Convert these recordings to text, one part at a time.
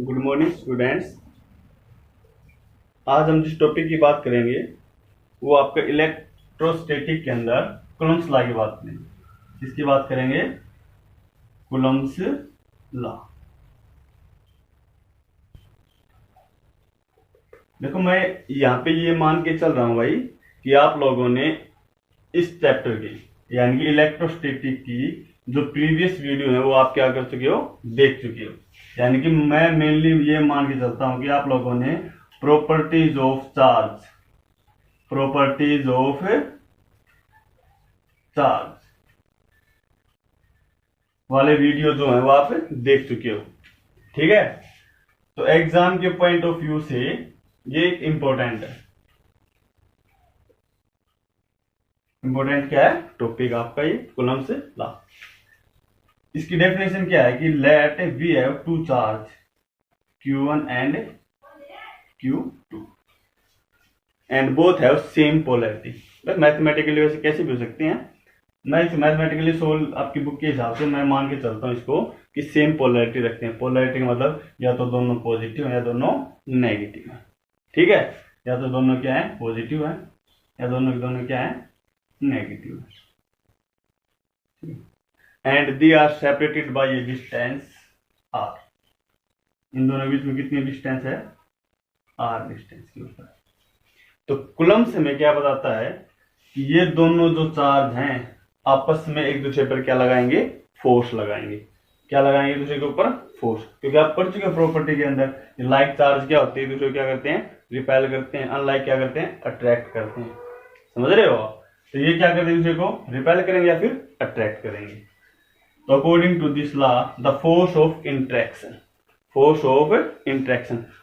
Good morning students. आज हम जिस टॉपिक की बात करेंगे वो आपका इलेक्ट्रोस्टैटिक के अंदर कूलम्ब्स लॉ की बात करेंगे। किसकी बात करेंगे? Coulomb's law. देखो, मैं यहाँ पे ये मान के चल रहा हूँ भाई कि आप लोगों ने इस चैप्टर की यानी कि इलेक्ट्रोस्टैटिक की जो प्रीवियस वीडियो है वो आप क्या कर चुके हो, देख चुके हो। यानी कि मैं मेनली ये मान के चलता हूँ कि आप लोगों ने प्रॉपर्टीज ऑफ चार्ज वाले वीडियो जो है वो आप देख चुके हो। ठीक है, तो एग्जाम के पॉइंट ऑफ व्यू से ये एक इंपॉर्टेंट है। इंपॉर्टेंट क्या है टॉपिक आपका ये कूलम्ब्स लॉ। इसकी डेफिनेशन क्या है कि let we have two charge Q1 and Q2 and both have same polarity. Mathematically वैसे कैसे भी हो सकते हैं, मैं इस मैथमेटिकली सोल्व आपकी बुक के हिसाब से मैं मान के चलता हूँ इसको कि सेम पोलैरिटी रखते हैं। पोलैरिटी का मतलब या तो दोनों पॉजिटिव है या दोनों नेगेटिव है। ठीक है, या तो दोनों क्या है, पॉजिटिव है, या दोनों दोनों क्या है, नेगेटिव है। And they are separated by a distance r। इन दोनों के बीच में कितनी डिस्टेंस है, r डिस्टेंस के ऊपर। तो कूलम्ब्स हमें क्या बताता है कि ये दोनों जो चार्ज हैं आपस में एक दूसरे पर क्या लगाएंगे, फोर्स लगाएंगे। क्या लगाएंगे एक दूसरे के ऊपर, फोर्स। क्योंकि आप पढ़ चुके हैं प्रॉपर्टी के अंदर लाइक चार्ज क्या होते हैं, एक दूसरे को क्या करते हैं, रिपेल करते हैं। अनलाइक क्या करते हैं, अट्रैक्ट करते हैं। समझ रहे हो? तो ये क्या करते हैं, एक दूसरे को रिपेल करेंगे या फिर अट्रैक्ट करेंगे। तो according to this law the force of interaction.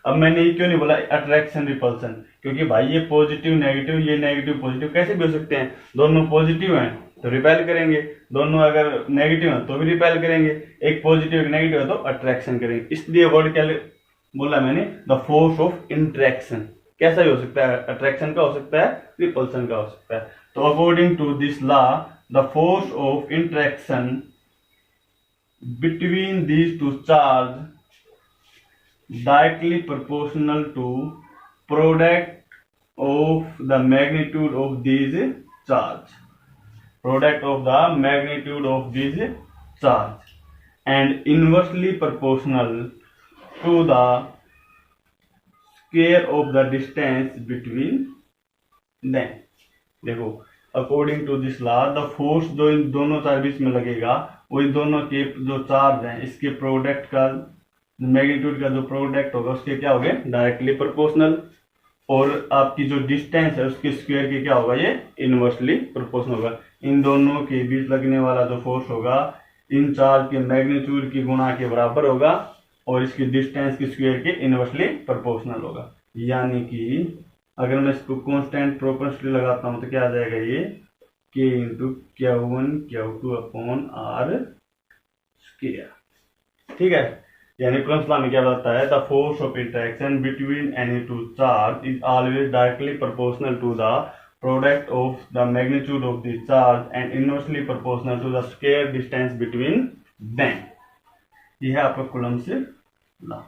अब मैंने ये क्यों नहीं बोला अट्रैक्शन रिपल्सन, क्योंकि भाई ये पॉजिटिव नेगेटिव, ये नेगेटिव पॉजिटिव कैसे भी हो सकते हैं। दोनों पॉजिटिव हैं तो रिपेल करेंगे, दोनों अगर नेगेटिव हैं तो भी रिपेल करेंगे। एक पॉजिटिव एक नेगेटिव है तो अट्रैक्शन करेंगे। इसलिए वर्ड क्या बोला मैंने, द फोर्स ऑफ इंट्रैक्शन। कैसा भी हो सकता है, अट्रैक्शन का हो सकता है, रिपल्सन का हो सकता है। तो according to this law the force of interaction between these two charge directly proportional to product of the magnitude of these charge and inversely proportional to the square of the distance between them। देखो, according to this law the force जो इन दोनों charge बीच में लगेगा वो इन दोनों के जो चार्ज हैं इसके प्रोडक्ट का मैग्नीट्यूड का जो प्रोडक्ट होगा उसके क्या होगा, डायरेक्टली प्रोपोर्शनल। और आपकी जो डिस्टेंस है उसके स्क्वायर के क्या होगा, ये इनवर्सली प्रोपोर्शनल होगा। इन दोनों के बीच लगने वाला जो फोर्स होगा इन चार्ज के मैग्नीट्यूड की गुणा के बराबर होगा और इसकी डिस्टेंस की स्क्वायर के इनवर्सली प्रोपोर्शनल होगा। यानी कि अगर मैं इसको कांस्टेंट प्रोपोर्शनली लगाता हूं तो क्या आ जाएगा, ये K into Q1 Q2 upon R square. ठीक है, यानी कूलम्ब्स लॉ में क्या बताता है, the force of interaction between any two charge is always directly proportional to the product of the magnitude of the charge and inversely proportional to the square distance between them. ये है आपका Coulomb's law.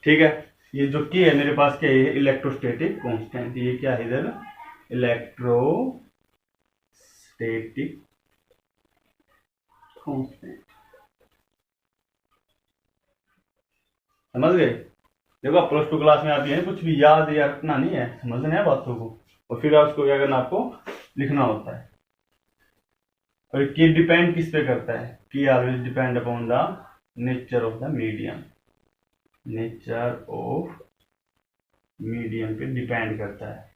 ठीक है, ये जो की है मेरे पास क्या है, इलेक्ट्रोस्टैटिक कांस्टेंट। ये क्या है इधर, इलेक्ट्रोस्टैटिक कांस्टेंट। समझ गए? देखो, आप प्लस टू क्लास में आती है, कुछ भी याद या रखना नहीं है, समझना है बातों को और फिर उसको क्या करना, आपको लिखना होता है। और की डिपेंड किस पे करता है, की always depend upon the nature of the medium. Nature of medium पे डिपेंड करता है।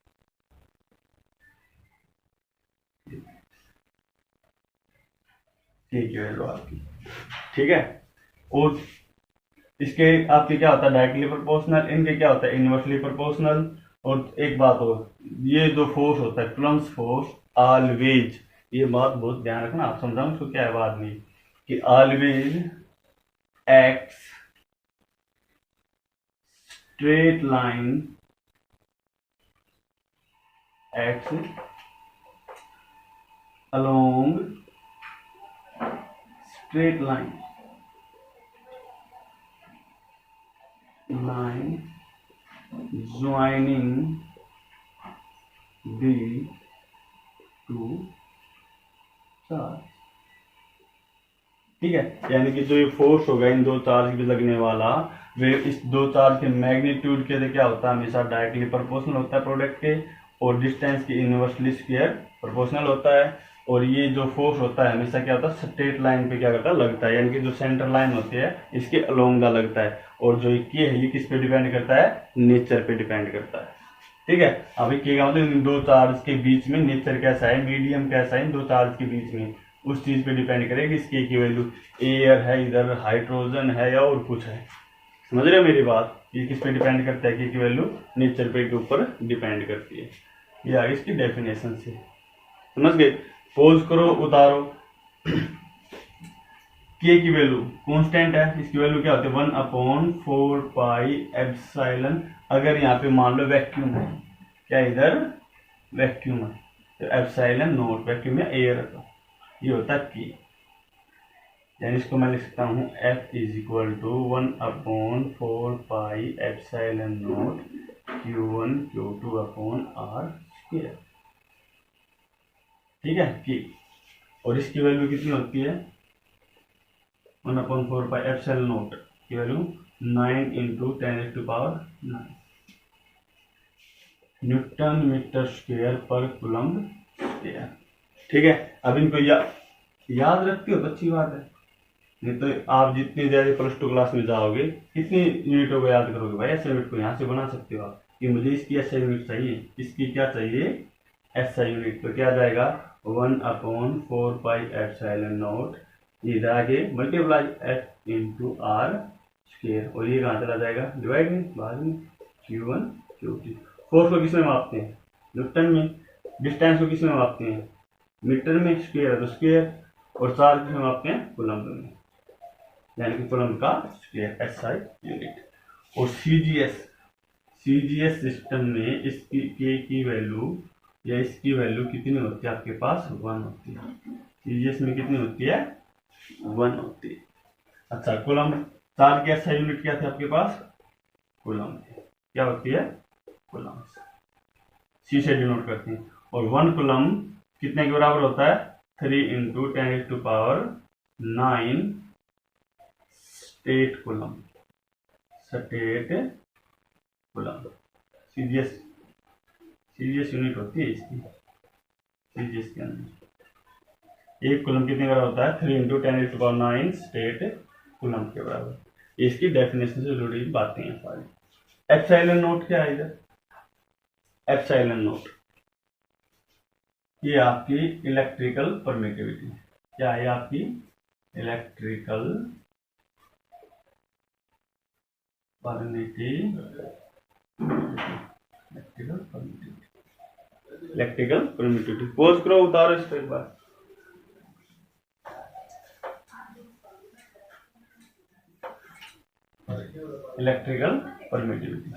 ठीक है वैल्यू आपकी। ठीक है, और इसके आपके क्या होता है, डायरेक्टली प्रोपोर्शनल, इनके क्या होता है, इनवर्सली प्रोपोर्शनल। और एक बात और, ये जो फोर्स होता है कूलम्ब्स फोर्स ऑलवेज, ये बात बहुत ध्यान रखना, आप समझाऊं उसको क्या है बाद में, कि always x straight line x along straight line line joining the two charge. ठीक है, यानी कि जो ये फोर्स होगा इन दो चार्ज पे लगने वाला, वे इस दो चार्ज के मैग्नीट्यूड के क्या होता है, हमेशा डायरेक्टली प्रोपोर्शनल होता है प्रोडक्ट के, और डिस्टेंस के इनवर्सली स्क्वायर प्रोपोर्शनल होता है। और ये जो फोर्स होता है हमेशा क्या होता है, स्ट्रेट लाइन पे क्या करता है, लगता है, यानी कि जो सेंटर लाइन होती है इसके अलोंग का लगता है। और जो ये है ये किस पे डिपेंड करता है, नेचर पे डिपेंड करता है। ठीक है, अभी क्या मतलब इन दो चार्ज के बीच में नेचर कैसा है, मीडियम कैसा है इन दो चार्ज के बीच में, उस चीज पे डिपेंड करेगी इसकी की वैल्यू। एयर है, इधर हाइड्रोजन है या और कुछ है, समझ रहे हो मेरी बात। ये किस पे डिपेंड करता है, की वैल्यू नेचर पे के ऊपर डिपेंड करती है। ये आगे इसकी डेफिनेशन से समझ गए। पोज करो, उतारो। के की वैल्यू कांस्टेंट है, इसकी वैल्यू क्या होती है 1/4 पाई अगर यहाँ पे मान लो वैक्यूम है, क्या इधर वैक्यूम है तो एप्सिलॉन नॉट, वैक्यूम या एयर, ये होता है के। यानी इसको मैं लिख सकता हूँ F is equal to 1/4 pi epsilon naught Q1 Q2 upon R square. ठीक है कि, और इसकी वैल्यू कितनी होती है 1/4 पाई एप्सिलॉन नॉट की वैल्यू 9 × 10⁹9 न्यूटन मीटर स्क्वायर पर कूलम्ब स्क्वायर। ठीक है, अब इनको याद रखते हो तो अच्छी बात है, नहीं तो आप जितनी ज्यादा +2 क्लास में जाओगे कितनी यूनिटों को याद करोगे भाई। ऐसे यूनिट को यहाँ से बना सकते हो आप कि मुझे इसकी SI यूनिट चाहिए, इसकी क्या चाहिए SI यूनिट, तो क्या आ जाएगा 1/4 पाई एप्सिलॉन नॉट, इधर आगे मल्टीप्लाई F × R स्क्वायर, और ये कहाँ चला जाएगा डिवाइड में बाद में Q1 Q2। फोर्स को किसमें मापते हैं, न्यूटन में। डिस्टेंस को किसमें मापते हैं, मीटर में, स्क्वायर तो स्क्वायर, और चार्ज किसमें मापते हैं, कूलम्ब में, यानी कि कूलम्ब का स्क्वायर SI यूनिट। और CGS सिस्टम में इसकी के की वैल्यू या इसकी वैल्यू कितनी होती है आपके पास 1 होती है। CGS में कितनी होती है 1 होती है। अच्छा, कूलम्ब चार्ज की SI यूनिट क्या थी आपके पास, कूलम्ब, क्या होती है कूलम्ब, C से डिनोट करते हैं। और 1 कूलम्ब कितने के बराबर होता है 3 × 10⁹9 स्टेट कूलम्ब, CGS यूनिट होती है इसकी। CGS के अंदर एक कूलम्ब कितने का होता है 3 × 10⁹9 स्टेट कूलम्ब के बराबर। इसकी डेफिनेशन से जुड़ी बातें हैं सारी। एप्सिलॉन नॉट क्या है इधर, एप्सिलॉन नॉट ये आपकी इलेक्ट्रिकल परमिटिविटी, क्या है आपकी इलेक्ट्रिकल परमिटिविटी। पोज करो, उतारो इसको एक बार। इलेक्ट्रिकल परमिटिविटी,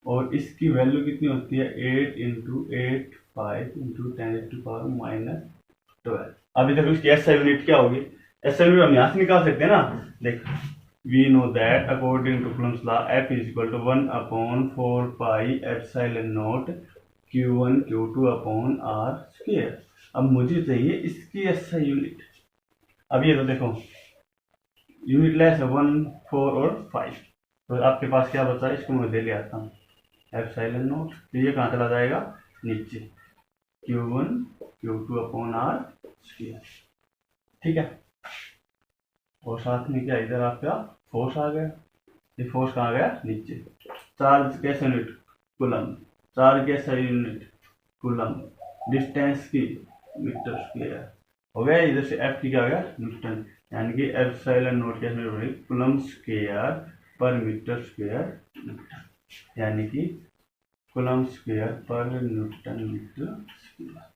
और इसकी वैल्यू कितनी होती है 8 × 8 5 × 10⁻⁻12। अभी तक उसकी SI यूनिट क्या होगी, SI यूनिट हम यहाँ से निकाल सकते हैं ना। देख, we know that according to Coulomb's law F is equal to 1/4 pi epsilon naught Q1 Q2 upon R square. अब मुझे चाहिए इसकी SI यूनिट। अब ये तो देखो यूनिट लेस है 1, 4 और 5, तो आपके पास क्या बचा है, इसको मैं दे ले आता हूँ एप्सिलॉन नॉट, तो ये कहाँ चला जाएगा नीचे Q1 Q2 upon R square. ठीक है, और साथ में क्या इधर आपका फोर्स आ गया, ये फोर्स कहाँ गया नीचे। चार्ज कैसे यूनिट कूलम्ब, चार्ज कैसा यूनिट कूलम्ब, डिस्टेंस की मीटर स्क्वायर हो गया, इधर से F की क्या हो गया न्यूटन, यानी कि एप्सिलॉन नॉट कैसे हो रही कूलम्ब स्क्वायर पर मीटर स्क्वायर न्यूटन, यानी कि कूलम्ब स्क्वायर पर न्यूटन मीटर स्क्वायर।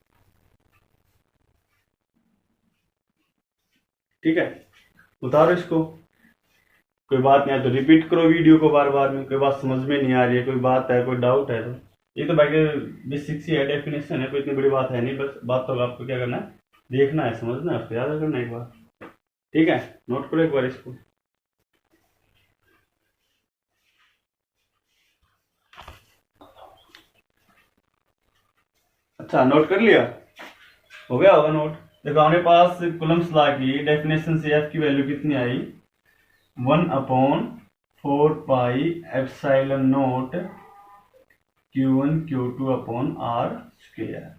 ठीक है, उतारो इसको, कोई बात नहीं है तो रिपीट करो वीडियो को बार बार में, कोई बात समझ में नहीं आ रही है, कोई बात है, कोई डाउट है तो ये तो भाई बेसिक सी है, डेफिनेशन है, कोई इतनी बड़ी बात है नहीं, बस बात तो आपको क्या करना है, देखना है, समझना है, उसको याद करना एक बार। ठीक है, नोट करो एक बार इसको। अच्छा, नोट कर लिया, हो गया होगा नोट। देखो हमारे पास कूलम्स लॉ की डेफिनेशन से एफ की वैल्यू कितनी आई, 1/4 pi epsilon naught Q1 Q2 upon R square,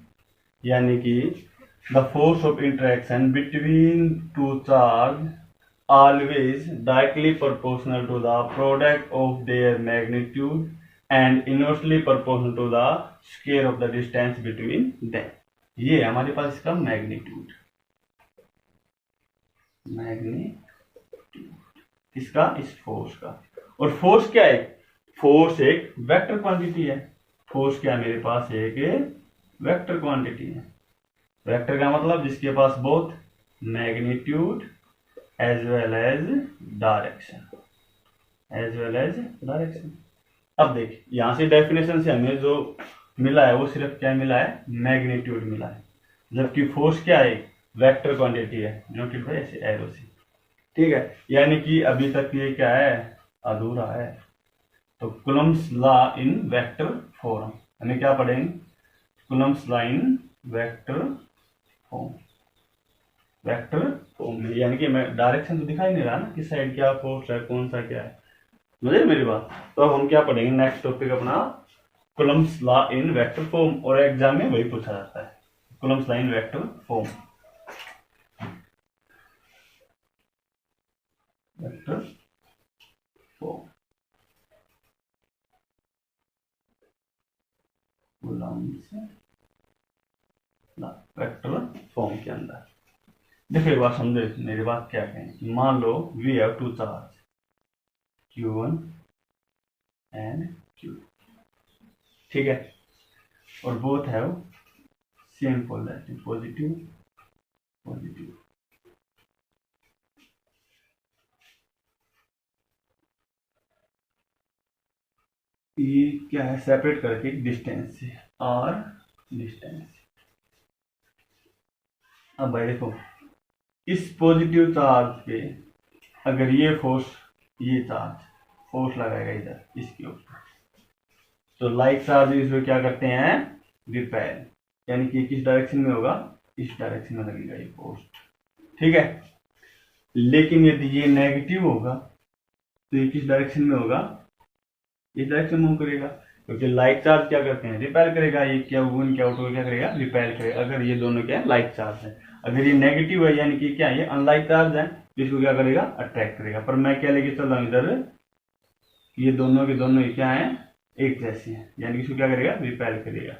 यानी कि the force of interaction between two charge always directly proportional to the product of their magnitude and inversely proportional to the square of the distance between them। ये हमारे पास इसका magnitude, इसका इस force का। और force क्या है, फोर्स एक वेक्टर क्वांटिटी है। फोर्स क्या है, मेरे पास एक वेक्टर क्वांटिटी है। वेक्टर का मतलब जिसके पास both magnitude as well as direction, अब देख यहां से डेफिनेशन से हमें जो मिला है वो सिर्फ क्या मिला है, मैग्नीट्यूड मिला है, जबकि फोर्स क्या है, वेक्टर क्वांटिटी है, नोटेड बाय ऐसे एरो से। ठीक है, यानी कि अभी तक ये क्या है, अधूरा है। तो Coulomb's law in vector form, हमें क्या पढ़ेंगे, Coulomb's law in vector form, vector form में, यानी कि मैं डायरेक्शन तो दिखाई नहीं रहा ना, किस साइड क्या फोर्स है, कौन सा क्या है, समझे मेरी बात। तो अब हम क्या पढ़ेंगे, नेक्स्ट टॉपिक अपना Coulomb's law in vector form, और एग्जाम में वही पूछा जाता है, Coulomb's law in vector form, vector form, Coulomb's law vector form के अंदर। देखो एक बात समझो, मेरी बात क्या कहें, मान लो we have two charge Q1 and Q2, ठीक है, और both have same polarity, positive positive. ये क्या है, सेपरेट करके डिस्टेंस से, और डिस्टेंस। अब भाई देखो इस पॉजिटिव चार्ज पे अगर ये फोर्स, ये चार्ज फोर्स लगाएगा इधर इसके ऊपर, तो लाइक चार्ज इसमें क्या करते हैं, रिपेल, यानी कि किस डायरेक्शन में होगा, इस डायरेक्शन में लगेगा ये फोर्स, ठीक है। लेकिन यदि ये नेगेटिव होगा तो ये किस डायरेक्शन में होगा, इस डायरेक्शन में मूव करेगा, क्योंकि लाइक चार्ज क्या करते हैं, रिपेल करेगा, ये क्या वन क्या आउट क्या करेगा, रिपेल करेगा, अगर ये दोनों क्या लाइक चार्ज है। अगर ये नेगेटिव है यानी कि क्या, ये अनलाइक चार्ज है, तो इसको क्या करेगा, अट्रैक्ट करेगा। पर मैं क्या लेके चल रहा हूँ इधर, ये दोनों के दोनों क्या है, एक जैसे हैं, यानी कि इसको क्या करेगा, रिपेल करेगा,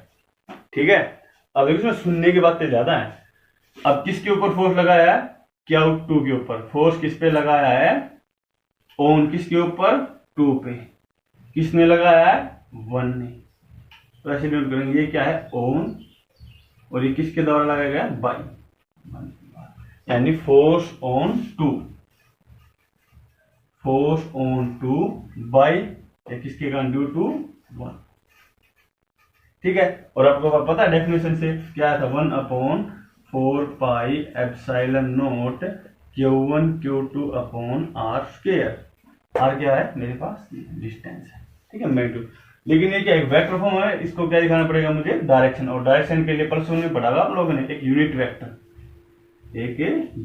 ठीक है। अब इसमें सुनने की बातें ज्यादा है। अब किसके ऊपर फोर्स लगाया है, क्या टू के ऊपर, फोर्स किस पे लगाया है, ऑन किसके ऊपर, टू पे, किसने लगाया है, वन ने, तो ऐसे नोट करेंगे, ये क्या है, ऑन, और ये किसके द्वारा लगाया गया, बाई, यानी force on two, force on two by किसके कारण, ड्यू टू वन, ठीक है। और आपको पता है डेफिनेशन से क्या था, 1/4 pi epsilon naught Q1 Q2 upon R square. R क्या है, मेरे पास डिस्टेंस है, ठीक है, मैग्नीट्यूड। लेकिन ये क्या एक वेक्टर फॉर्म है, इसको क्या दिखाना पड़ेगा मुझे, डायरेक्शन, और डायरेक्शन के लिए परसों में पढ़ा आप लोगों ने एक यूनिट वेक्टर, एक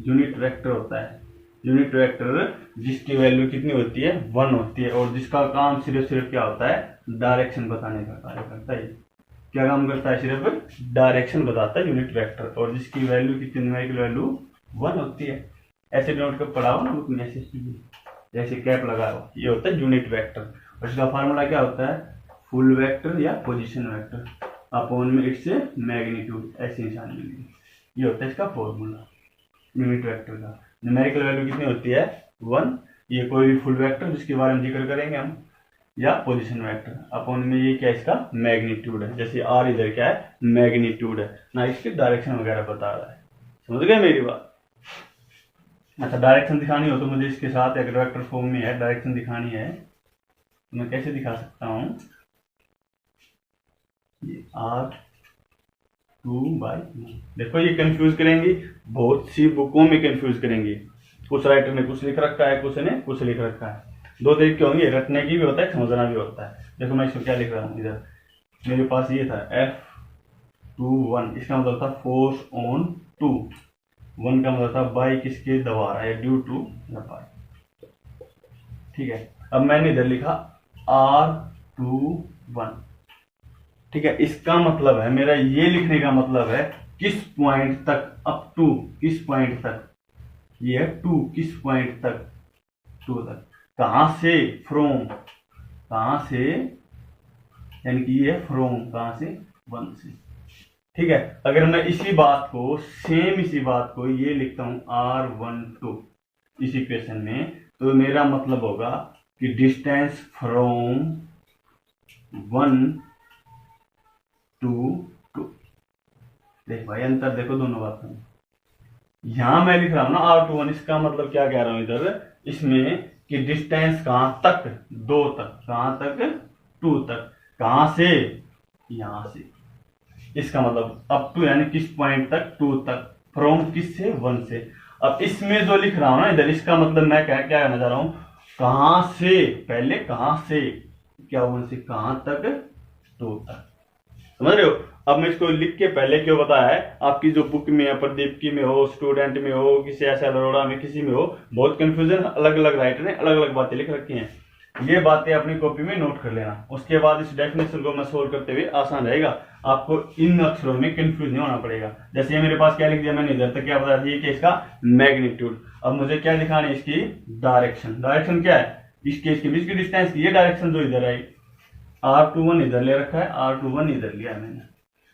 यूनिट वेक्टर होता है, यूनिट वेक्टर जिसकी वैल्यू कितनी होती है, 1 होती है, और जिसका काम सिर्फ क्या होता है, डायरेक्शन बताने का कार्य करता है। क्या काम करता है, सिर्फ डायरेक्शन बताता है यूनिट वेक्टर, और जिसकी वैल्यू कितनी, न्यूमेरिकल वैल्यू 1 होती है। ऐसे नोट कर पढ़ा हो ना बुक में, ऐसे जैसे कैप लगा हो, ये होता है यूनिट वेक्टर, और इसका फार्मूला क्या होता है, फुल वेक्टर या पोजीशन वेक्टर अपॉन में इट्स मैग्नीट्यूड, ऐसे निशान मिलेगी, ये होता है इसका फॉर्मूला यूनिट वेक्टर का। न्यूमेरिकल वैल्यू कितनी होती है, 1, ये कोई भी फुल वेक्टर जिसके बारे में जिक्र करेंगे हम, या पोजीशन वेक्टर अपॉन में ये क्या इसका मैग्नीट्यूड है, जैसे आर इधर क्या है, मैग्नीट्यूड है ना, इसकी डायरेक्शन वगैरह बता रहा है, समझ गए मेरी बात। अच्छा, डायरेक्शन दिखानी हो तो मुझे इसके साथ अगर वेक्टर फॉर्म में है डायरेक्शन दिखानी है तो मैं कैसे दिखा सकता हूँ, ये R2/1। देखो ये कंफ्यूज करेंगी, बहुत सी बुकों में कंफ्यूज करेंगी, कुछ राइटर ने कुछ लिख रखा है, कुछ ने कुछ लिख रखा है, दो तरीके होंगे, रटने की भी होता है, समझना भी होता है। देखो मैं इसको क्या लिख रहा हूँ, इधर मेरे पास ये था F टू वन, इसका मतलब था फोर्स ऑन टू, वन का मतलब था बाई किसके द्वारा या ड्यू टू द बाई। ठीक है, अब मैंने इधर लिखा R21। ठीक है, इसका मतलब है, मेरा ये लिखने का मतलब है किस पॉइंट तक, अप टू किस पॉइंट तक, ये है टू किस पॉइंट तक, टू तक, कहां से, फ्रोम, कहां से, यानी कि ये फ्रोम कहां से, वन से। ठीक है, अगर मैं इसी बात को, सेम इसी बात को ये लिखता हूं R12 इस इक्वेशन में, तो मेरा मतलब होगा कि distance from one to two. देख भाई अंतर देखो दोनों बातों में। यहां मैं लिख रहा हूं ना R21, इसका मतलब क्या कह रहा हूं इधर इसमें कि डिस्टेंस कहां तक, दो तक, कहां तक, टू तक, कहां से, यहां से, इसका मतलब अप टू यानी किस पॉइंट तक, टू तक, फ्रॉम किस से, वन से। अब इसमें जो लिख रहा हूं ना इधर, इसका मतलब मैं क्या क्या कहना चाह रहा हूं, कहां से, पहले कहां से, क्या वन से कहां तक, टू तक, समझ रहे हो। अब मैं इसको लिख के पहले क्यों बताया है, आपकी जो बुक में है, प्रदीप की में हो, स्टूडेंट में हो, किसी ऐसा अरोड़ा में, किसी में हो, बहुत कंफ्यूजन, अलग अलग राइटर ने अलग अलग बातें लिख रखी हैं, ये बातें अपनी कॉपी में नोट कर लेना। उसके बाद इस डेफिनेशन को मैं सोल्व करते हुए आसान रहेगा, आपको इन अक्षरों में कंफ्यूज नहीं होना पड़ेगा। जैसे मेरे पास क्या लिख दिया मैंने इधर तक, क्या बता दिया कि इसका मैग्नीट्यूड, अब मुझे क्या दिखाना है, इसकी डायरेक्शन, डायरेक्शन क्या है, इसके इसके बीच की डिस्टेंस की, ये डायरेक्शन जो इधर आई, R21 इधर ले रखा है, R21 इधर लिया है मैंने।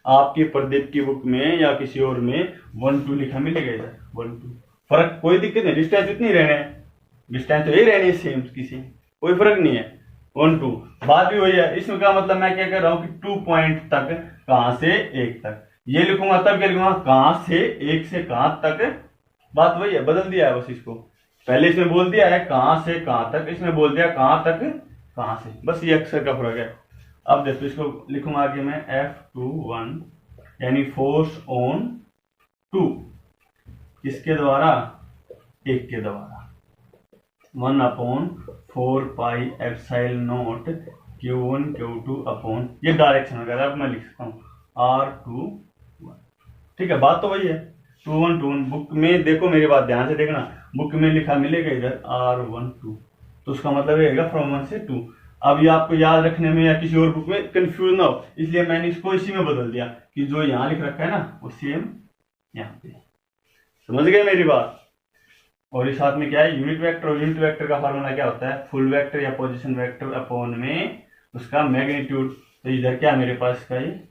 आपकी प्रदीप की बुक में या किसी और में 1 2 लिखा मिलेगा इधर, 1 2, फर्क कोई दिक्कत नहीं, डिस्टेंस इतनी रहने, डिस्टेंस तो यही रहनी है सेम किसी, कोई फर्क नहीं है, 1 2, बात भी वही है। इसमें का मतलब मैं क्या कर रहा हूं कि 2 पॉइंट तक, कहां से, एक तक, ये लिखूंगा तब क्या लिखूंगा, कहां से, एक से कहां तक, बात वही है, बदल दिया है बस इसको, पहले इसमें बोल दिया है कहां से कहां तक, इसमें बोल दिया कहां तक कहां से, बस ये अक्षर का फर्क है। अब देखो इसको लिखूंगा आगे मैं F21 यानी फोर्स ऑन टू, किसके द्वारा, एक के द्वारा, 1/4πε0 Q1 Q2 अपॉन, ये डायरेक्शन वगैरह अब मैं लिख सकता हूँ R21। ठीक है, बात तो वही है, 2 1 बुक में देखो, मेरी बात ध्यान से देखना, बुक में लिखा मिलेगा इधर R12, तो उसका मतलब रहेगा फ्रॉम 1 से 2। अब ये आपको याद रखने में या किसी और बुक में कंफ्यूज ना हो, इसलिए मैंने इसको इसी में बदल दिया कि जो यहाँ लिख रखा है ना वो सेम यहाँ पे, समझ गए मेरी बात। और इस साथ में क्या है, यूनिट वेक्टर, और यूनिट वेक्टर का फार्मूला क्या होता है, फुल वेक्टर या पोजीशन वेक्टर अपॉन में उसका मैग्नीट्यूड। तो इधर क्या मेरे पास इसका ये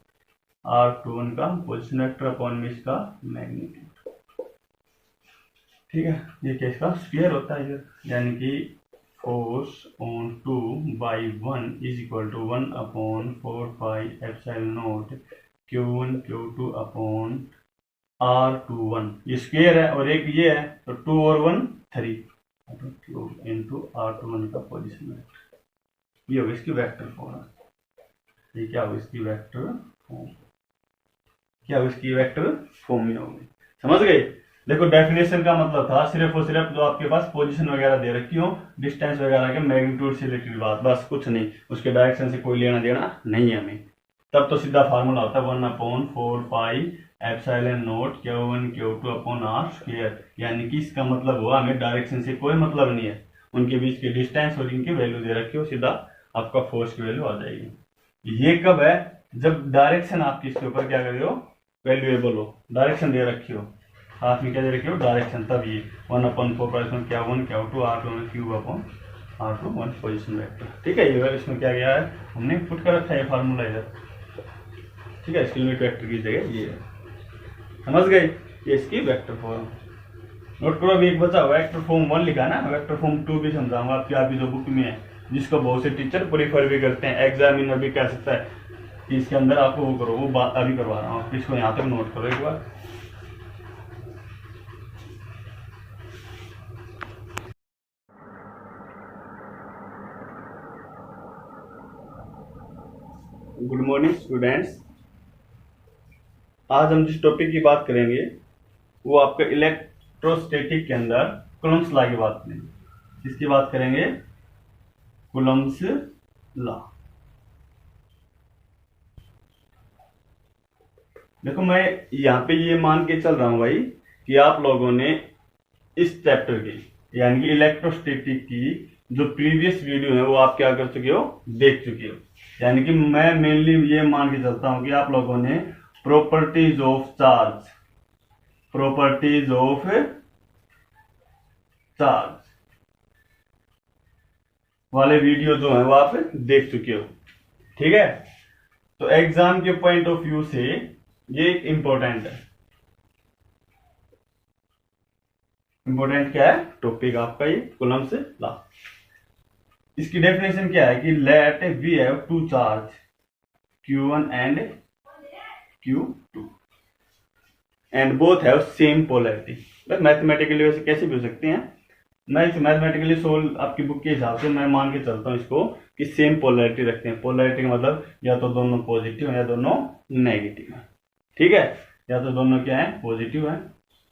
R21 का पोजीशन वेक्टर अपॉन में इसका मैग्नीट्यूड। ठीक है, ये क्या इसका स्क्वायर होता है इधर, यानी कि force on 2 by 1 is equal to 1/4πε0 Q1 Q2 upon R21, ये स्क्वायर है और एक ये है, तो 2 और 1 3, तो इंटू R21 का पोजीशन वेक्टर, ये होगा इसकी वेक्टर फॉर्म। ये क्या होगा इसकी वेक्टर फॉर्म, क्या होगा इसकी वेक्टर फॉर्म में होगी, समझ गए। देखो डेफिनेशन का मतलब था सिर्फ और सिर्फ जो आपके पास पोजीशन वगैरह दे रखी हो, डिस्टेंस वगैरह के मैग्नीट्यूड से रिलेटेड बात, बस कुछ नहीं, उसके डायरेक्शन से कोई लेना देना नहीं है हमें। तब तो सीधा फार्मूला होता है 1/4πε0 Q1 Q2 upon R square, यानी कि इसका मतलब हुआ हमें डायरेक्शन से कोई मतलब नहीं है, उनके बीच के डिस्टेंस और इनकी वैल्यू दे रखी हो, सीधा आपका फोर्स की वैल्यू आ जाएगी। ये कब है, जब डायरेक्शन आपकी इसके ऊपर क्या कर रहे हो, वैल्यूएबल हो, डायरेक्शन दे रखी हो, हाथ में क्या दे रखी हो, डायरेक्शन, तब ये 1/4 Q1 Q2 R2 cube upon R21 position vector. ठीक है, ये इसमें क्या गया है, हमने पुट कर रखा है फार्मूला इधर। ठीक है, इसकी यूनिट वेक्टर की जगह ये है, समझ गए, ये इसकी वेक्टर फॉर्म। नोट करो, अभी एक बचा वेक्टर फॉर्म 1 लिखा है ना, वेक्टर फॉर्म 2 भी समझाऊंगा आपकी जो बुक में है, जिसको बहुत से टीचर प्रीफर भी करते हैं, एग्जामिनर भी कह सकता है कि इसके अंदर आपको वो करो, वो बात अभी करवा रहा हूँ, इसको यहाँ तक नोट करो एक बार। गुड मॉर्निंग स्टूडेंट्स, आज हम जिस टॉपिक की बात करेंगे वो आपका इलेक्ट्रोस्टैटिक के अंदर कूलम्ब्स लॉ की बात करेंगे। किसकी बात करेंगे, कूलम्ब्स लॉ। देखो मैं यहाँ पे ये मान के चल रहा हूँ भाई कि आप लोगों ने इस चैप्टर की यानी कि इलेक्ट्रोस्टैटिक की जो प्रीवियस वीडियो है वो आप क्या कर चुके हो, देख चुके हो। यानी कि मैं मेनली ये मान के चलता हूँ कि आप लोगों ने प्रॉपर्टीज ऑफ चार्ज वाले वीडियो जो है वो आप देख चुके हो। ठीक है, तो एग्जाम के पॉइंट ऑफ व्यू से ये इंपॉर्टेंट है। इंपॉर्टेंट क्या है टॉपिक आपका ये कूलम्ब्स लॉ। इसकी डेफिनेशन क्या है कि let we have two charge Q1 and Q2 and both have same polarity. Mathematically वैसे कैसे भी हो सकते हैं, मैं इस मैथमेटिकली सोल्व आपकी बुक के हिसाब से मैं मान के चलता हूँ इसको कि सेम पोलैरिटी रखते हैं। पोलैरिटी का मतलब या तो दोनों पॉजिटिव है या दोनों नेगेटिव है। ठीक है, या तो दोनों क्या है पॉजिटिव है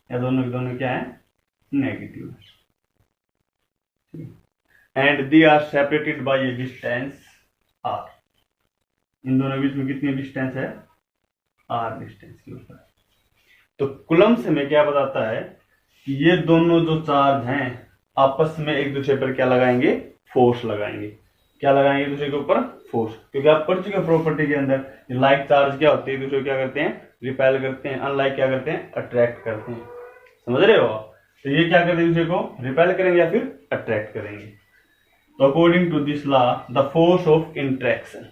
या दोनों क्या है नेगेटिव है। And they are separated by a distance r। इन दोनों के बीच में कितनी डिस्टेंस है, r डिस्टेंस के ऊपर। तो कूलम्ब से हमें क्या बताता है कि ये दोनों जो चार्ज हैं आपस में एक दूसरे पर क्या लगाएंगे, फोर्स लगाएंगे। क्या लगाएंगे एक दूसरे के ऊपर, फोर्स। क्योंकि आप पढ़ चुके प्रॉपर्टी के अंदर लाइक चार्ज क्या होते हैं, एक दूसरे को क्या करते हैं, रिपेल करते हैं। अनलाइक क्या करते हैं, अट्रैक्ट करते हैं। समझ रहे हो? तो ये क्या करते हैं, दूसरे को रिपेल करेंगे या फिर अट्रैक्ट करेंगे। तो according to this law the force of interaction.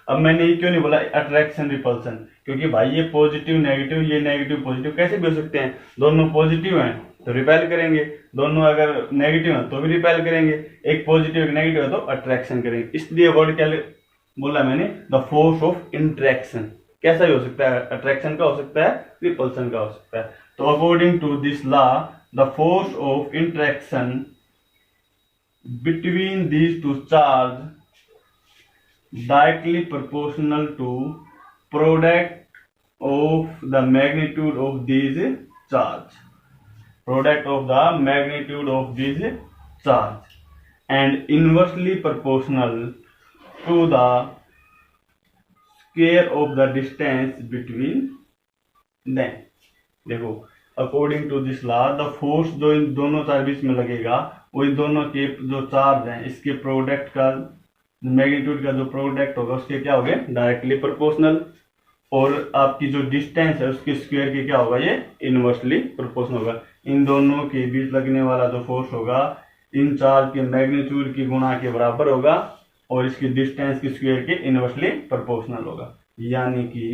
अब मैंने ये क्यों नहीं बोला अट्रैक्शन रिपल्सन, क्योंकि भाई ये पॉजिटिव नेगेटिव, ये नेगेटिव पॉजिटिव कैसे भी हो सकते हैं। दोनों पॉजिटिव हैं तो रिपेल करेंगे, दोनों अगर नेगेटिव हैं तो भी रिपेल करेंगे। एक पॉजिटिव एक नेगेटिव है तो अट्रैक्शन करेंगे। इसलिए वर्ड क्या बोला मैंने, द फोर्स ऑफ इंट्रैक्शन। कैसा भी हो सकता है, अट्रैक्शन का हो सकता है, रिपल्सन का हो सकता है। तो according to this law the force of interaction between these two charge directly proportional to product of the magnitude of these charge, and inversely proportional to the square of the distance between them। देखो according to this law the force जो इन दोनों charge बीच में लगेगा वो इन दोनों के जो चार्ज हैं इसके प्रोडक्ट का मैग्नीट्यूड का जो प्रोडक्ट होगा उसके क्या होगा, डायरेक्टली प्रोपोर्शनल। और आपकी जो डिस्टेंस है उसके स्क्वायर के क्या होगा, ये इनवर्सली प्रोपोर्शनल होगा। इन दोनों के बीच लगने वाला जो फोर्स होगा इन चार्ज के मैग्नीट्यूड की गुणा के बराबर होगा और इसकी डिस्टेंस की स्क्वायर के इनवर्सली प्रोपोर्शनल होगा। यानी कि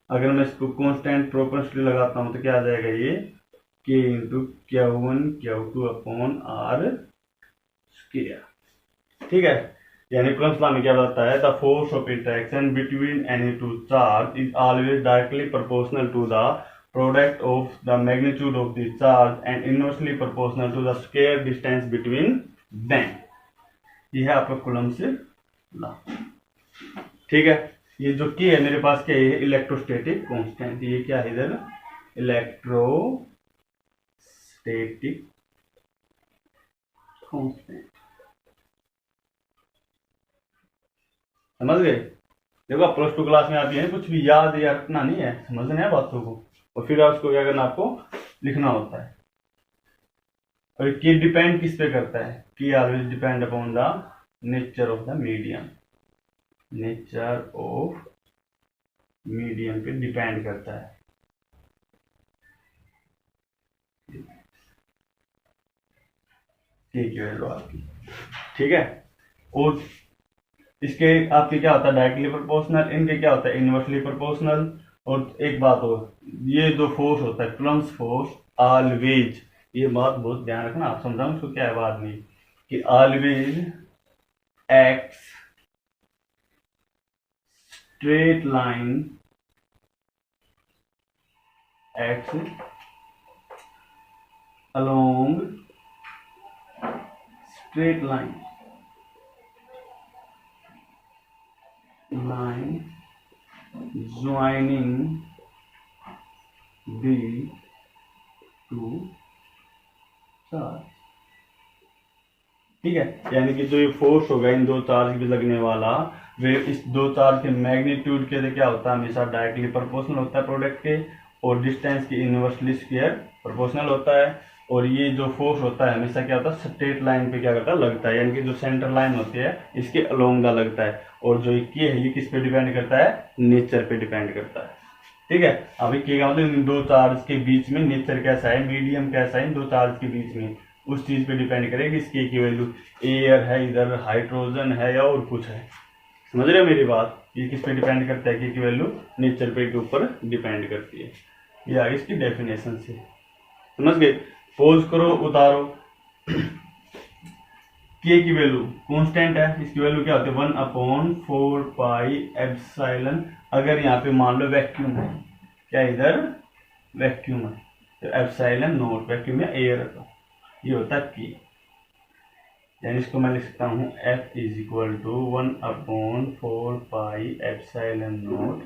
अगर मैं इसको कांस्टेंट प्रोपोर्शनली लगाता हूं तो क्या आ जाएगा, ये k into Q1 Q2 upon r square. ठीक है, यानी कूलम्ब्स लॉ में क्या बताता है, the force of interaction between any two charge is always directly proportional to the product of the magnitude of the charge and inversely proportional to the square distance between them. ये है आपका Coulomb's law. ठीक है, ये जो की है मेरे पास क्या है, इलेक्ट्रोस्टैटिक कांस्टेंट। ये क्या है इधर, इलेक्ट्रोस्टैटिक कांस्टेंट। समझ गए? देखो प्लस टू क्लास में आती है, कुछ भी याद या रखना नहीं है, समझना है बातों को और फिर उसको क्या करना, आपको लिखना होता है। और ये डिपेंड किस पे करता है, कि always depend upon the nature of the medium. Nature of medium पे डिपेंड करता है। ठीक है आपकी, ठीक है। और इसके आपके क्या होता है डायरेक्टली प्रोपोर्शनल, इनके क्या होता है इनवर्सली प्रोपोर्शनल। और एक बात हो, ये जो फोर्स होता है कूलम्ब्स फोर्स ऑलवेज, ये बात बहुत ध्यान रखना, आप समझाऊं उसको क्या है बाद में, कि always acts straight line, acts along straight line joining the two charge. ठीक है, यानी कि जो ये फोर्स होगा इन दो चार्ज पे लगने वाला वे इस दो चार्ज के मैग्नीट्यूड के क्या होता है, हमेशा डायरेक्टली प्रोपोर्शनल होता है प्रोडक्ट के, और डिस्टेंस की इनवर्सली स्क्वायर प्रोपोर्शनल होता है। और ये जो फोर्स होता है हमेशा क्या होता है, स्ट्रेट लाइन पे क्या करता है, लगता है, यानी कि जो सेंटर लाइन होती है इसके अलोंग दा लगता है। और जो ये है ये किस पे डिपेंड करता है, नेचर पे डिपेंड करता है। ठीक है, अभी क्या मतलब इन दो चार्ज के बीच में नेचर कैसा है, मीडियम कैसा है इन दो चार्ज के बीच में, उस चीज पे डिपेंड करेगी इसकी की वैल्यू। एयर है, इधर हाइड्रोजन है या और कुछ है, समझ रहे हो मेरी बात। ये किस पे डिपेंड करता है, की वैल्यू नेचर पे के ऊपर डिपेंड करती है। ये आगे इसकी डेफिनेशन से समझ गए। पोज करो, उतारो। के की वैल्यू कांस्टेंट है, इसकी वैल्यू क्या होती है 1/4 पाई एप्सिलॉन। अगर यहाँ पे मान लो वैक्यूम है, क्या इधर वैक्यूम है तो एप्सिलॉन नॉट, वैक्यूम या एयर का ये होता है की, यानी इसको मैं लिख सकता हूँ F is equal to 1/4 pi epsilon naught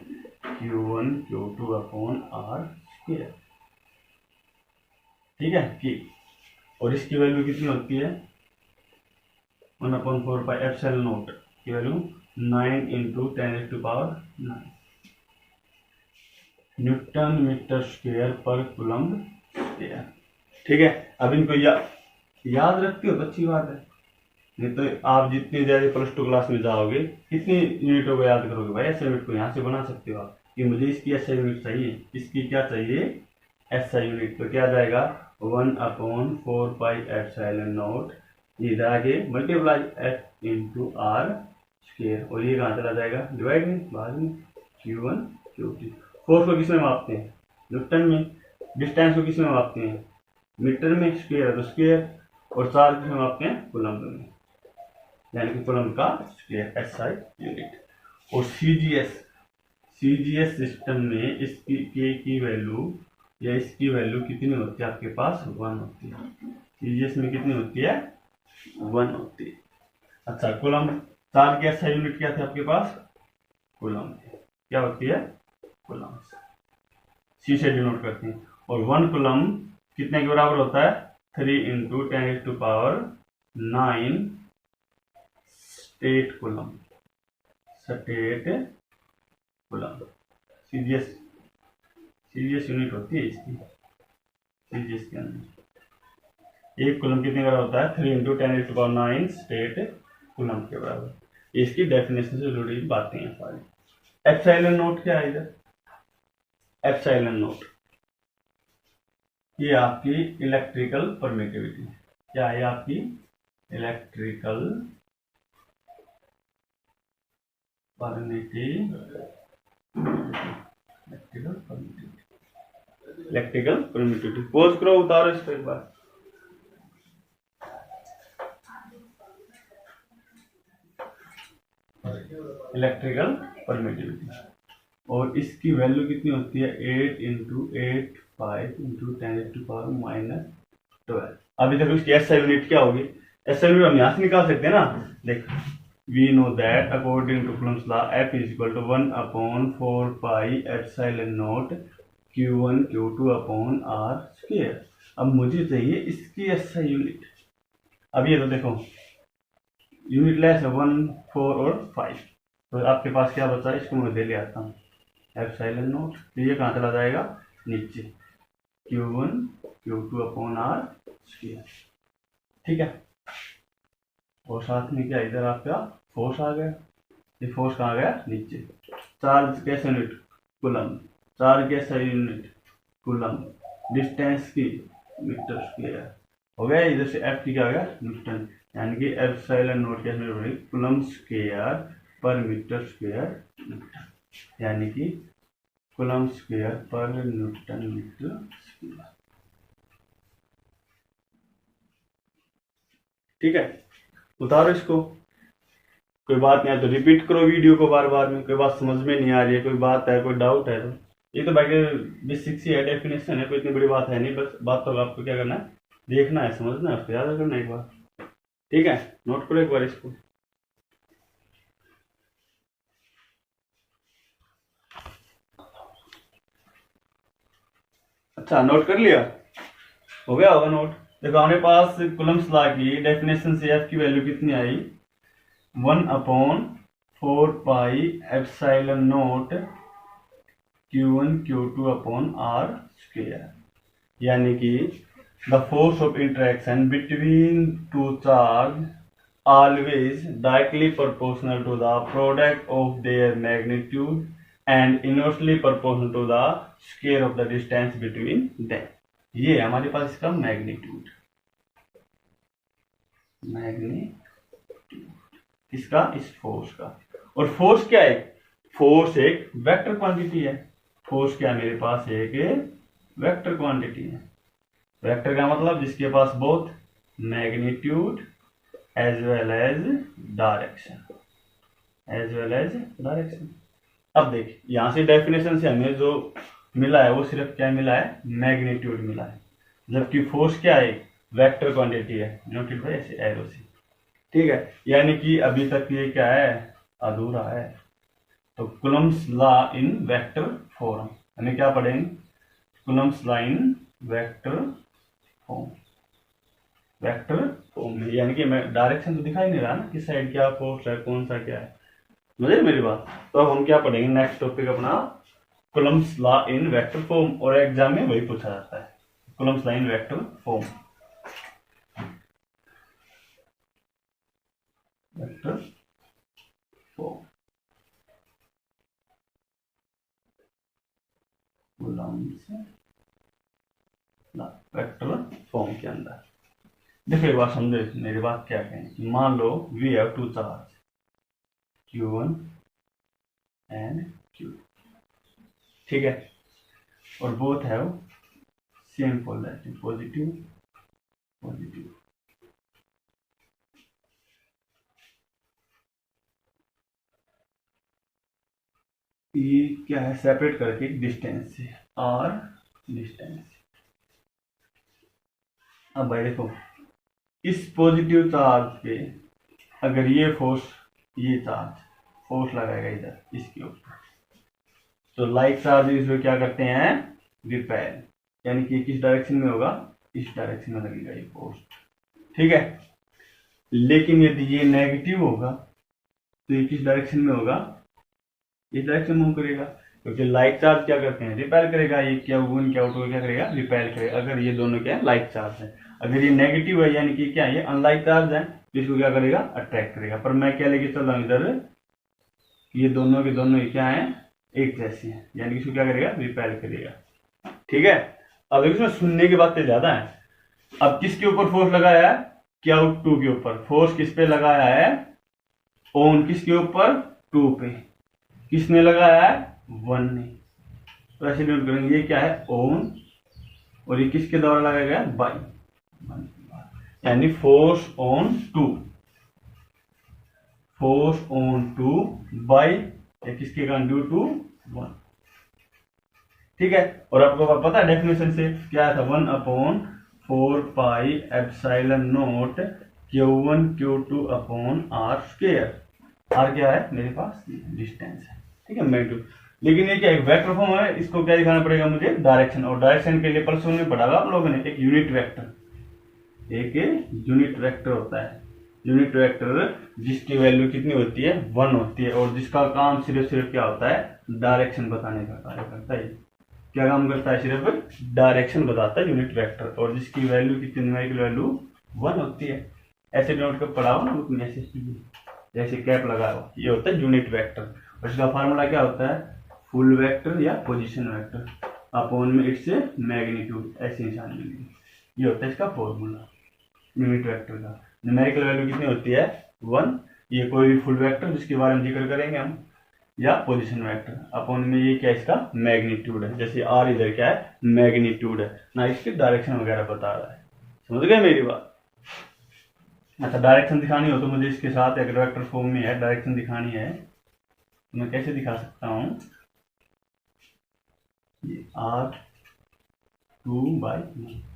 Q1 Q2 upon R square. ठीक है की, और इसकी वैल्यू कितनी होती है 1/4 पाई एप्सिलॉन नॉट की वैल्यू 9 × 10⁻⁹ न्यूटन मीटर स्क्वायर पर कूलम्ब स्क्वायर। ठीक है, अब इनको याद रखते हो तो अच्छी बात है, नहीं तो आप जितनी ज्यादा +2 क्लास में जाओगे कितनी यूनिटों को याद करोगे भाई। ऐसे यूनिट को यहाँ से बना सकते हो आप कि मुझे इसकी ऐसा यूनिट चाहिए, इसकी क्या चाहिए ऐसा यूनिट, तो क्या जाएगा 1/4 पाई एप्सिलॉन नॉट, इधर आगे मल्टीप्लाई F × R स्क्वायर, और ये कहाँ चला जाएगा डिवाइड में बाद में Q1 Q2। फोर्स को किस में मापते हैं, न्यूटन में। डिस्टेंस को किस में मापते हैं, मीटर में, स्क्वायर है तो स्क्वायर। और चार्ज किस में मापते हैं, कूलम्ब में, यानी कि कूलम्ब का स्क्वायर SI यूनिट। और CGS सिस्टम में इसकी के की वैल्यू या इसकी वैल्यू कितनी होती है आपके पास 1 होती है। CGS में कितनी होती है 1 होती है। अच्छा, कूलम्ब चार्ज की SI यूनिट क्या थी आपके पास, कूलम्ब, क्या होती है कूलम्ब, C से डिनोट करते हैं। और 1 कूलम्ब कितने के बराबर होता है 3 × 10⁹ स्टेट कूलम्ब, CGS यूनिट होती है इसकी। CGS के अंदर 1 कूलम्ब कितने का होता है 3 × 10⁹ स्टेट कूलम्ब के बराबर। इसकी डेफिनेशन से जुड़ी बातें हैं सारी। एप्सिलॉन नॉट क्या है इधर, एप्सिलॉन नॉट ये आपकी इलेक्ट्रिकल परमिटिविटी, क्या है आपकी इलेक्ट्रिकल परमिटिविटी। पोज करो, उतारो इसको एक बार। इलेक्ट्रिकल परमिटिविटी, और इसकी वैल्यू कितनी होती है 8 × 8 5 × 10⁻⁻12। अभी देखो इसकी SI यूनिट क्या होगी, SI यूनिट हम यहाँ से निकाल सकते हैं ना। देख, we know that according to Coulomb's law F is equal to 1/4 pi epsilon naught Q1 Q2 upon R square. अब मुझे चाहिए इसकी SI यूनिट। अब ये तो देखो यूनिट लेस है 1, 4 और 5, तो आपके पास क्या बचा है, इसको मैं दे ले आता हूँ एप्सिलॉन नॉट, तो ये कहाँ चला जाएगा नीचे Q1 Q2 upon R square. ठीक है, और साथ में क्या इधर आपका फोर्स आ गया, ये फोर्स कहाँ गया नीचे। चार्ज कैसे यूनिट कूलम्ब, चार्ज कैसा यूनिट कूलम्ब, डिस्टेंस की मीटर स्क्वायर हो गया, इधर से F की क्या आ गया न्यूटन, यानी कि एप्सिलॉन नॉट कैसे बनेगी कूलम्ब स्क्वायर पर मीटर स्क्वायर न्यूटन, यानी कि कूलम्ब स्क्वायर पर न्यूटन मीटर स्क्वायर। ठीक है, उतारो इसको। कोई बात नहीं है तो रिपीट करो वीडियो को बार बार में, कोई बात समझ में नहीं आ रही है, कोई बात है, कोई डाउट है तो ये तो भाई बेसिक सी है, डेफिनेशन है, कोई इतनी बड़ी बात है नहीं, बस बात तो आपको क्या करना है, देखना है, समझना है, उसको याद करना एक बार। ठीक है, नोट करो एक बार इसको। अच्छा, नोट कर लिया, हो गया होगा नोट। देखो हमारे पास कूलम्ब्स लॉ की डेफिनेशन से F की वैल्यू कितनी आई 1/4 4 पाई epsilon naught Q1 Q2 upon R square, यानी कि the force of interaction between two charge always directly proportional to the product of their magnitude and inversely proportional to the square of the distance between them. ये है हमारे पास इसका magnitude, इसका इस force का। और फोर्स क्या है? फोर्स एक वेक्टर क्वांटिटी है। फोर्स क्या मेरे पास एक वेक्टर क्वांटिटी है। वेक्टर का मतलब जिसके पास both magnitude as well as direction, अब देखिए यहां से डेफिनेशन से हमें जो मिला है वो सिर्फ क्या मिला है? मैग्नीट्यूड मिला है, जबकि फोर्स क्या है? वेक्टर क्वांटिटी है, नोटेड बाय ऐसे एरो से। ठीक है, यानी कि अभी तक ये क्या है? अधूरा है। तो Coulomb's law in vector form, हमें क्या पढ़ेंगे? Coulomb's law in vector form, vector form में, यानी कि मैं डायरेक्शन तो दिखाई नहीं रहा ना, किस साइड क्या फोर्स है, कौन सा क्या है, समझे मेरी बात? तो अब हम क्या पढ़ेंगे? नेक्स्ट टॉपिक अपना Coulomb's law in vector form, और एग्जाम में वही पूछा जाता है, Coulomb's law in vector form, vector form, Coulomb's law vector form के अंदर। देखिए एक बात समझे मेरी बात क्या कहें। मान लो we have two charge Q1 and Q2, ठीक है, और both have same polarity, positive positive. ये क्या है? सेपरेट करके डिस्टेंस से, R डिस्टेंस। अब भाई देखो, इस पॉजिटिव चार्ज पे अगर ये फोर्स, ये चार्ज फोर्स लगाएगा इधर इसके ऊपर, तो लाइक चार्ज इसमें क्या करते हैं? रिपेल, यानी कि किस डायरेक्शन में होगा? इस डायरेक्शन में लगेगा ये फोर्स, ठीक है। लेकिन यदि ये नेगेटिव होगा तो ये किस डायरेक्शन में होगा? इस डायरेक्शन में मूव करेगा, क्योंकि लाइक चार्ज क्या करते हैं? रिपेल करेगा। ये क्या वन क्या आउट क्या करेगा? रिपेल करेगा, अगर ये दोनों क्या है? लाइक चार्ज है। अगर ये नेगेटिव है यानी कि क्या है? ये अनलाइक चार्ज है, तो इसको क्या करेगा? अट्रैक्ट करेगा। पर मैं क्या लेके चल रहा हूँ इधर, ये दोनों के दोनों क्या है? एक जैसे हैं, यानी कि इसको क्या करेगा? रिपेल करेगा, ठीक है। अब इसमें सुनने की बातें ज्यादा है। अब किसके ऊपर फोर्स लगाया है? Q2 के ऊपर। फोर्स किस पे लगाया है? ऑन किसके ऊपर? 2 पे। किसने लगाया है? 1 ने। तो ऐसे नोट करेंगे, ये क्या है? ऑन, और ये किसके द्वारा लगाया गया? बाई, यानी force on 2, force on 2 by किसके कारण? ड्यू टू 1, ठीक है। और आपको पता है डेफिनेशन से क्या था? 1 अपॉन 4 पाई epsilon naught Q1 Q2 upon R square. R क्या है? मेरे पास डिस्टेंस है, ठीक है, मैग्नीट्यूड। लेकिन ये क्या एक वेक्टर फॉर्म है, इसको क्या दिखाना पड़ेगा मुझे? डायरेक्शन। और डायरेक्शन के लिए प्लस वन में पढ़ा आप लोगों ने, एक यूनिट वेक्टर, एक यूनिट वेक्टर होता है। यूनिट वेक्टर जिसकी वैल्यू कितनी होती है? 1 होती है, और जिसका काम सिर्फ क्या होता है? डायरेक्शन बताने का कार्य करता है। क्या काम करता है? सिर्फ डायरेक्शन बताता है यूनिट वेक्टर, और जिसकी वैल्यू कितनी, न्यूमेरिकल वैल्यू 1 होती है। ऐसे नोट कर पढ़ा हो ना बुक में, ऐसे जैसे कैप लगा हो, ये होता है यूनिट वेक्टर। और इसका फार्मूला क्या होता है? फुल वेक्टर या पोजीशन वेक्टर अपॉन में इट्स मैग्नीट्यूड, ऐसे निशान मिलेंगे। ये होता है इसका फॉर्मूला यूनिट वेक्टर का। न्यूमेरिकल वैल्यू कितनी होती है? 1। ये कोई भी फुल वेक्टर जिसके बारे में जिक्र करेंगे हम, या पोजीशन वेक्टर अपॉन में ये क्या इसका? मैग्नीट्यूड है। जैसे R इधर क्या है? मैग्नीट्यूड है ना, इसकी डायरेक्शन वगैरह बता रहा है। समझ गए मेरी बात? अच्छा, डायरेक्शन दिखानी हो तो मुझे इसके साथ अगर वेक्टर फॉर्म में है डायरेक्शन दिखानी है तो मैं कैसे दिखा सकता हूँ? ये R2 बाई,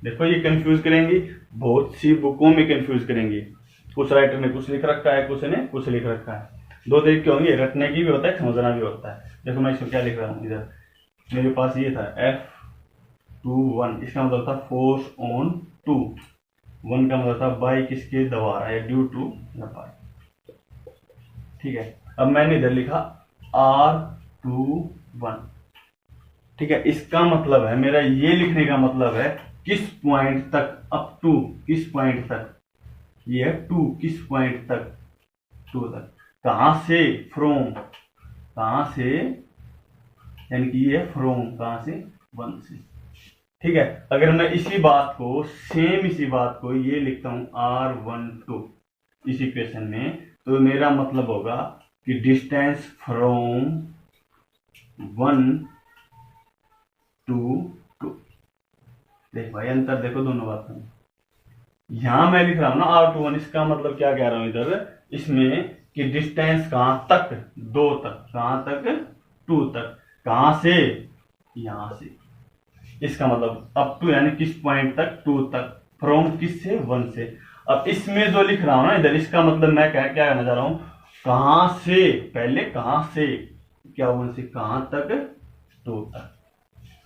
देखो ये कंफ्यूज करेंगी, बहुत सी बुकों में कंफ्यूज करेंगे। कुछ राइटर ने कुछ लिख रखा है, कुछ ने कुछ लिख रखा है। दो तरीके होंगे, रटने की भी होता है, समझना भी होता है। देखो मैं इसको क्या लिख रहा हूँ, इधर मेरे पास ये था F21, इसका मतलब था फोर्स ऑन 2, 1 का मतलब था बाई किसके द्वारा, या ड्यू टू बाई, ठीक है। अब मैंने इधर लिखा R21, ठीक है। इसका मतलब है, मेरा ये लिखने का मतलब है किस पॉइंट तक, अप टू किस पॉइंट तक, ये है टू, किस पॉइंट तक, टू तक, कहां से, फ्रोम, कहां से, यानी कि ये फ्रोम कहां से, 1 से, ठीक है। अगर मैं इसी बात को, सेम इसी बात को ये लिखता हूं R12 इस इक्वेशन में, तो मेरा मतलब होगा कि डिस्टेंस फ्रॉम 1 to 2। देख भाई अंतर देखो दोनों बातों में। यहां मैं लिख रहा हूं ना R21, इसका मतलब क्या कह रहा हूं इधर इसमें कि डिस्टेंस कहां तक, 2 तक, कहां तक, 2 तक, कहां से, यहां से, इसका मतलब अप टू यानी किस पॉइंट तक, 2 तक, फ्रॉम किस से, 1 से। अब इसमें जो लिख रहा हूं ना इधर, इसका मतलब मैं क्या कहना चाह रहा हूं, कहां से, पहले कहां से, क्या 1 से कहां तक, 2 तक,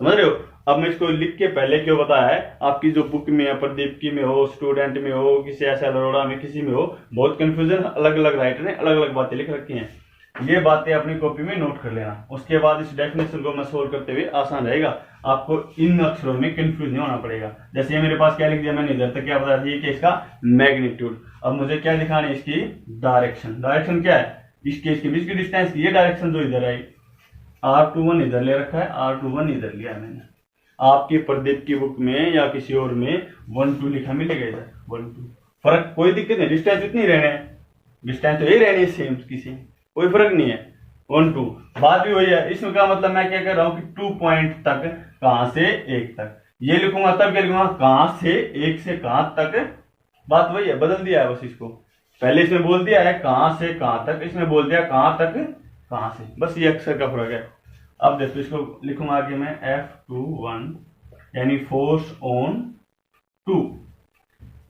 समझ रहे हो। अब मैं इसको लिख के पहले क्यों बताया है, आपकी जो बुक में है, प्रदीप में हो, स्टूडेंट में हो, किसी ऐसे अरोड़ा में, किसी में हो, बहुत कंफ्यूजन, अलग अलग राइटर ने अलग अलग बातें लिख रखी हैं। ये बातें अपनी कॉपी में नोट कर लेना, उसके बाद इस डेफिनेशन को मैं सोल्व करते हुए आसान रहेगा, आपको इन अक्षरों में कंफ्यूज नहीं होना पड़ेगा। जैसे ये मेरे पास क्या लिख दिया मैंने इधर तक, क्या बता दिया कि इसका मैग्नीट्यूड। अब मुझे क्या दिखाना है, इसकी डायरेक्शन। डायरेक्शन क्या है, इस केस के बीच की डिस्टेंस की ये डायरेक्शन जो इधर आई, R21 इधर ले रखा है, R21 इधर लिया है मैंने। आपकी प्रदीप की बुक में या किसी और में 1-2 लिखा मिलेगा इधर, 1-2, फर्क कोई दिक्कत नहीं, डिस्टेंस इतनी रहने, डिस्टेंस तो यही रहनी है सेम, किसी कोई फर्क नहीं है, 1-2। बात भी वही है, इसमें का मतलब मैं क्या कर रहा हूँ कि 2 पॉइंट तक, कहां से 1 तक, ये लिखूंगा तब क्या लिखूंगा, कहां से 1 से कहां तक, बात वही है, बदल दिया है बस इसको। पहले इसमें बोल दिया है कहां से कहां तक, इसमें बोल दिया कहां तक कहां से, बस ये अक्षर का फर्क है। अब देखो इसको लिखूंगा आगे मैं F21 यानी फोर्स ऑन 2,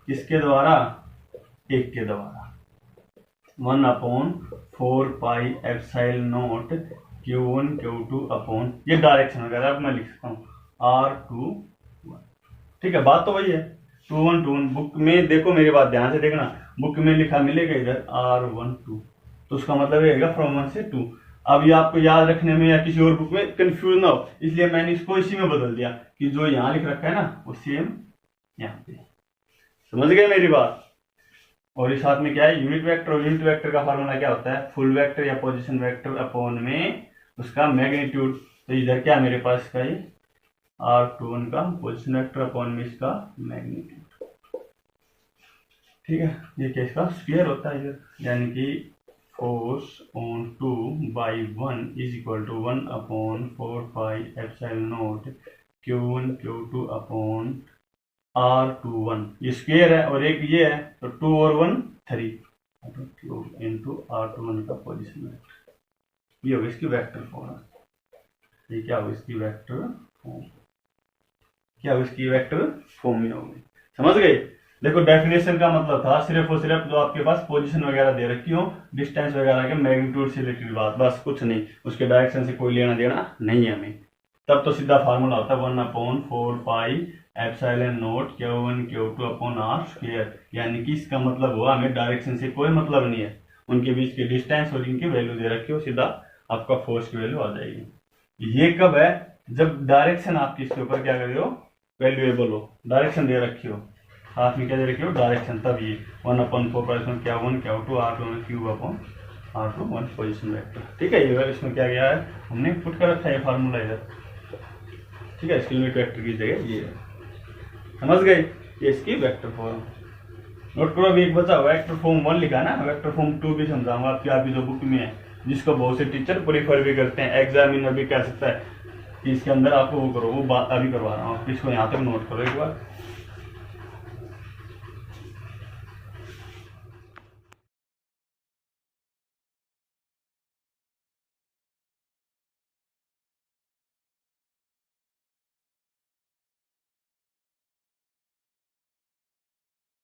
किसके द्वारा, 1 के द्वारा, 1/4 pi epsilon naught Q1 Q2 upon, ये डायरेक्शन वगैरह अब मैं लिख सकता हूँ R21, ठीक है। बात तो वही है, 2-1 बुक में देखो, मेरी बात ध्यान से देखना, बुक में लिखा मिलेगा इधर R12, तो उसका मतलब रहेगा फ्रॉम 1 से 2। अब ये आपको याद रखने में या किसी और बुक में कंफ्यूज ना हो, इसलिए मैंने इसको इसी में बदल दिया कि जो यहाँ लिख रखा है ना वो सेम यहाँ पे, समझ गए मेरी बात। और इस साथ में क्या है, यूनिट वेक्टर, और यूनिट वेक्टर का फार्मूला क्या होता है, फुल वेक्टर या पोजीशन वेक्टर अपॉन में उसका मैग्नीट्यूड। तो इधर क्या मेरे पास इसका ये R21 का पोजीशन वेक्टर अपॉन में इसका मैग्नीट्यूड, ठीक है। ये क्या इसका स्क्वायर होता है इधर, यानी कि force on 2/1 is equal to 1/4 pi epsilon naught Q1 Q2 upon R21, ये स्क्वायर है और एक ये है, तो 2 और 1 3 इंटू R21 का पोजीशन वेक्टर, ये होगी इसकी वेक्टर फॉर्म। ये क्या होगी इसकी वेक्टर फॉर्म, क्या होगी इसकी वेक्टर फॉर्म में होगी, समझ गए। देखो डेफिनेशन का मतलब था सिर्फ और सिर्फ जो आपके पास पोजीशन वगैरह दे रखी हो, डिस्टेंस वगैरह के मैग्नीट्यूड से रिलेटेड बात, बस कुछ नहीं, उसके डायरेक्शन से कोई लेना देना नहीं है हमें। तब तो सीधा फार्मूला होता है 1/4 pi epsilon naught Q1 Q2 upon R square, यानी कि इसका मतलब हुआ हमें डायरेक्शन से कोई मतलब नहीं है, उनके बीच के डिस्टेंस और इनकी वैल्यू दे रखी हो, सीधा आपका फोर्स की वैल्यू आ जाएगी। ये कब है, जब डायरेक्शन आपकी इसके ऊपर क्या कर रहे हो, वैल्यूएबल हो, डायरेक्शन दे रखी हो, हाथ में क्या दे रखी हो, डायरेक्शन, तब ये 1/4 पाई Q1 Q2 R2 cube upon R21 position vector, ठीक है। ये इसमें क्या गया है, हमने पुट कर रखा है फार्मूला इधर, ठीक है। इसकी यूनिट वेक्टर की जगह ये है, समझ गए, ये इसकी वेक्टर फॉर्म। नोट करो, अभी एक बचा हुआ वेक्टर फॉर्म 1 लिखा ना, वेक्टर फॉर्म 2 भी समझाऊंगा आपकी जो बुक में है, जिसको बहुत से टीचर प्रीफर भी करते हैं, एग्जामिनर भी कह सकता है कि इसके अंदर आपको वो करो, वो बात अभी करवा रहा हूँ, इसको यहाँ तक नोट करो एक बार।